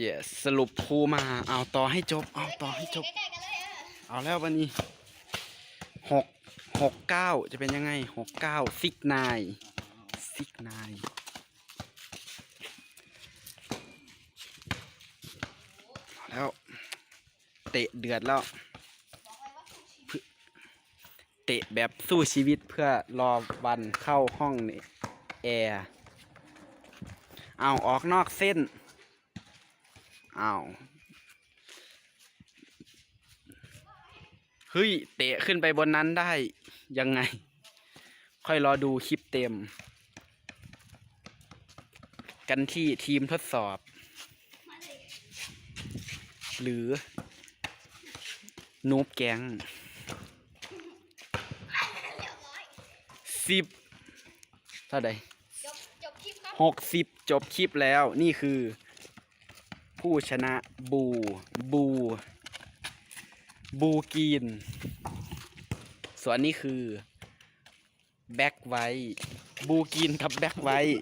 yes สรุปครูมาเอาต่อให้จบเอาต่อให้จบ ใกล้ๆกันเลยเอาแล้ววันนี้หก9จะเป็นยังไง69ซิกนายแล้วเตะเดือดแล้วเตะแบบสู้ชีวิตเพื่อรอวันเข้าห้องแอร์เอาออกนอกเส้นเอาเฮ้ยเตะขึ้นไปบนนั้นได้ยังไงค่อยรอดูคลิปเต็มกันที่ทีมทดสอบหรือนูบแก๊ง10เท่าใดจบคลิปครับ60จบคลิปแล้วนี่คือผู้ชนะบูกีนส่วนนี้คือแบ็คไวท์บูกีนกับแบ็คไวท์